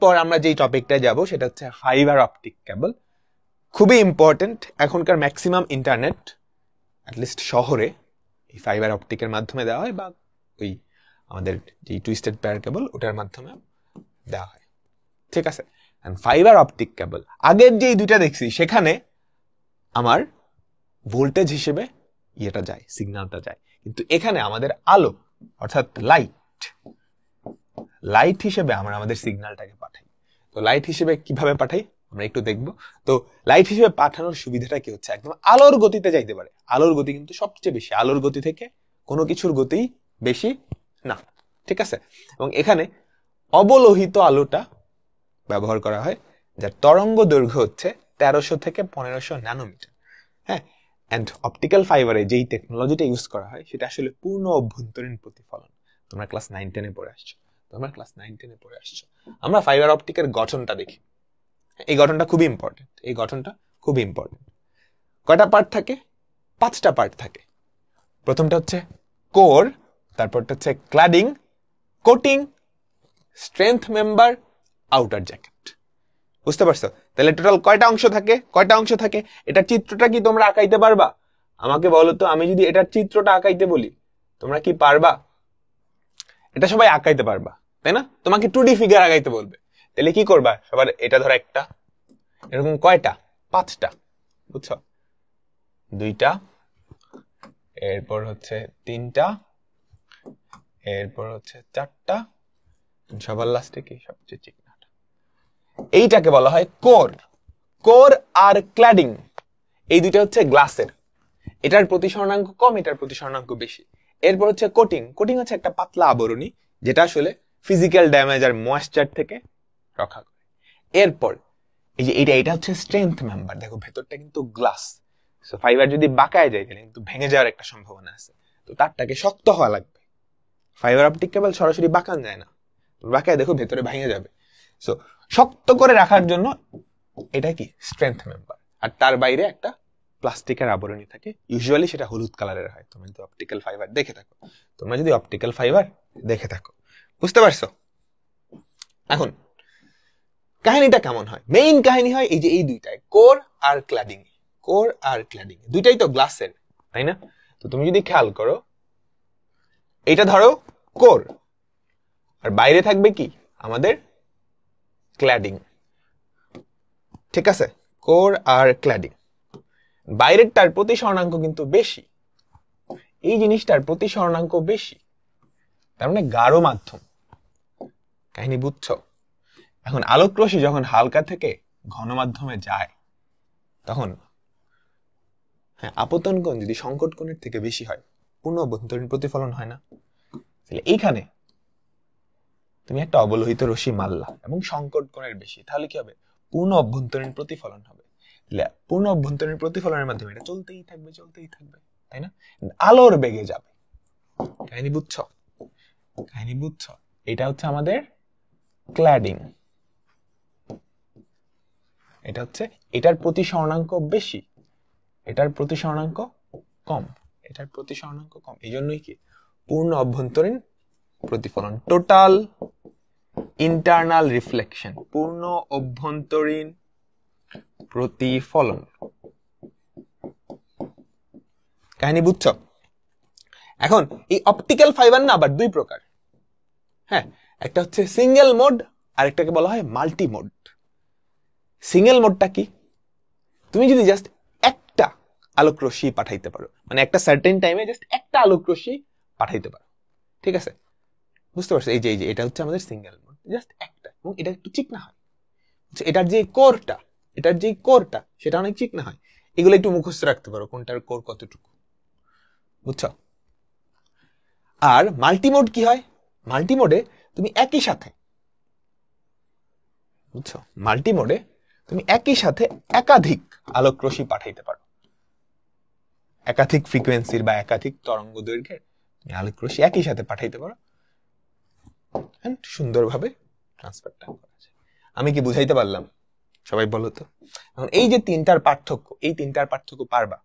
এরপর আমরা যেই টপিকটা যাব সেটা হচ্ছে ফাইবার অপটিক কেবল। খুবই ইম্পর্টেন্ট, এখনকার ম্যাক্সিমাম ইন্টারনেট অ্যাটলিস্ট শহরে এই ফাইবার অপটিকের মাধ্যমে দেওয়া হয়, বা ওই আমাদের যে টুইস্টেড পেয়ার কেবল ওটার মাধ্যমে দেওয়া হয়, ঠিক আছে। ফাইবার অপটিক কেবল আগের যে দুইটা দেখছি সেখানে আমার ভোল্টেজ হিসেবে ইয়েটা যায়, সিগন্যালটা যায়, কিন্তু এখানে আমাদের আলো অর্থাৎ লাইট হিসেবে আমরা আমাদের সিগন্যালটাকে পাঠাই। তো লাইট হিসেবে কিভাবে পাঠাই আমরা একটু দেখব। তো লাইট হিসেবে পাঠানোর সুবিধাটা কি হচ্ছে, একদম আলোর গতিতে যাইতে পারে। আলোর গতি কিন্তু সবচেয়ে বেশি, আলোর গতি থেকে কোনো কিছুর গতি বেশি না, ঠিক আছে। এবং এখানে অবলোহিত আলোটা ব্যবহার করা হয়, যার তরঙ্গ দৈর্ঘ্য হচ্ছে 1300 থেকে 1500 ন্যানোমিটার। হ্যাঁ, এন্ড অপটিক্যাল ফাইবারে যেই টেকনোলজিটা ইউজ করা হয় সেটা আসলে পূর্ণ অভ্যন্তরীণ প্রতিফলন। তোমরা ক্লাস 9-10 পড়ে আসছো, আমরা ফাইবার অপটিকের গঠনটা দেখি। এই গঠনটা খুবই ইম্পর্টেন্ট। কয়টা পার্ট থাকে? 5টা পার্ট থাকে। প্রথমটা হচ্ছে কোর, তারপরটা হচ্ছে cladding, coating, strength member, outer jacket. বুঝতে পারছো? তাহলে টোটাল কয়টা অংশ থাকে? এটার চিত্রটা কি তোমরা আঁকাইতে পারবা? আমাকে বলো তো, আমি যদি এটার চিত্রটা আঁকাইতে বলি তোমরা কি পারবা? এটা সবাই আঁকাইতে পারবা, তাই না? তোমাকে 2D ফিগার আঁকাইতে বলবে, তাহলে কি করবা? সবার এটা ধরো একটা, এরকম কয়টা? 5টা, বুঝছো? 2টা, এরপর হচ্ছে 3টা, এরপর হচ্ছে 4টা, সবার লাস্টে কি সবচেয়ে চিকনাটা, এইটাকে বলা হয় কোর আর ক্ল্যাডিং। এই দুইটা হচ্ছে গ্লাসের, এটার প্রতিসরণাঙ্ক কম, এটার প্রতিসরণাঙ্ক বেশি। এরপর হচ্ছে কোটিং হচ্ছে একটা পাতলা আবরণী যেটা আসলে ফিজিক্যাল ড্যামেজ আর ময়েশ্চার থেকে রক্ষা করে। এরপর এই যে এটা হচ্ছে স্ট্রেংথ মেম্বার। দেখো ভেতরটা কিন্তু গ্লাস, সো ফাইবার যদি বাঁকায় যায় তাহলে কিন্তু ভেঙে যাওয়ার একটা সম্ভাবনা আছে, তো তারটাকে শক্ত হওয়া লাগবে। ফাইবার অপটিক কেবল সরাসরি বাঁকান যায় না, বাঁকায় দেখো ভেতরে ভেঙে যাবে। সো শক্ত করে রাখার জন্য এটা কি স্ট্রেংথ মেম্বার, আর তার বাইরে একটা প্লাস্টিকের আবরণী থাকে, ইউজুয়ালি সেটা হলুদ কালারের হয়। তোমরা যদি অপটিক্যাল ফাইবার দেখে থাকো, বুঝতে পারছো? এখন কাহিনীটা কেমন হয়? মেইন কাহিনী হয় এই যে এই দুইটায়, কোর আর ক্ল্যাডিং। দুইটাই তো গ্লাসের, তাই না? তো তুমি যদি খেয়াল করো, এটা ধরো কোর, আর বাইরে থাকবে কি আমাদের ক্ল্যাডিং, ঠিক আছে? কোর আর ক্ল্যাডিং, বাইরেরটার প্রতিসরণাঙ্ক কিন্তু বেশি, এই জিনিসটার প্রতিসরণাঙ্ক বেশি, তার মানে গাঢ় মাধ্যম। কাহিনী বুঝছো? এখন আলোক রশ্মি যখন হালকা থেকে ঘন মাধ্যমে যায় তখন আপতন কোণ যদি সংকট কোণের থেকে বেশি হয়, পূর্ণ অভ্যন্তরীণ প্রতিফলন হয় না? তাহলে এইখানে তুমি একটা অবলোহিত রশ্মি মারলা এবং সংকট কোণের বেশি, তাহলে কি হবে? পূর্ণ অভ্যন্তরীণ প্রতিফলন হবে। পূর্ণ অভ্যন্তরীণ প্রতিফলনের মাধ্যমে এটা চলতেই থাকবে, তাই না? আলোর বেগে যাবে। কাহিনী বুঝছো? এটা হচ্ছে আমাদের ক্ল্যাডিং, এটা হচ্ছে, এটার প্রতিসরণাঙ্ক বেশি, এটার প্রতিসরণাঙ্ক কম, এই জন্যই কি পূর্ণ অভ্যন্তরীণ প্রতিফলন, টোটাল ইন্টারনাল রিফ্লেকশন, পূর্ণ অভ্যন্তরীণ প্রতিফলন। কাহিনী বুঝছো? এখন এই অপটিক্যাল ফাইবার না আবার দুই প্রকার। হ্যাঁ, একটা হচ্ছে সিঙ্গেল মোড, আর একটাকে বলা হয় মাল্টি মোড। সিঙ্গেল মোডটা কি? তুমি যদি জাস্ট একটা আলোক রশ্মি পাঠাইতে পারো, মানে একটা সার্টেন টাইমে জাস্ট একটা আলোক রশ্মি পাঠাইতে পারো, ঠিক আছে? বুঝতে পারছো? এই যে এটা হচ্ছে আমাদের সিঙ্গেল মোড, জাস্ট একটা, এবং এটা একটু চিকনা হয়। এটার যে কোরটা সেটা অনেক চিকনা হয়। এগুলো একটু মুখস্থ রাখতে পারো, কোনটার কোর কতটুকু, বুঝছো? আর মাল্টিমোড কি হয়? মাল্টিমোডে তুমি একই সাথে, বুঝছো, মাল্টিমোডে তুমি একই সাথে একাধিক আলোক রশ্মি পাঠাইতে পারো, একাধিক ফ্রিকোয়েন্সির বা একাধিক তরঙ্গ দৈর্ঘ্যের তুমি আলোক রশ্মি একই সাথে পাঠাইতে পারো, সুন্দরভাবে ট্রান্সফারটা করা যায়। আমি কি বুঝাইতে পারলাম? সবাই বলো তো। এখন এই যে তিনটার পার্থক্য, এই তিনটার পার্থক্য পারবা?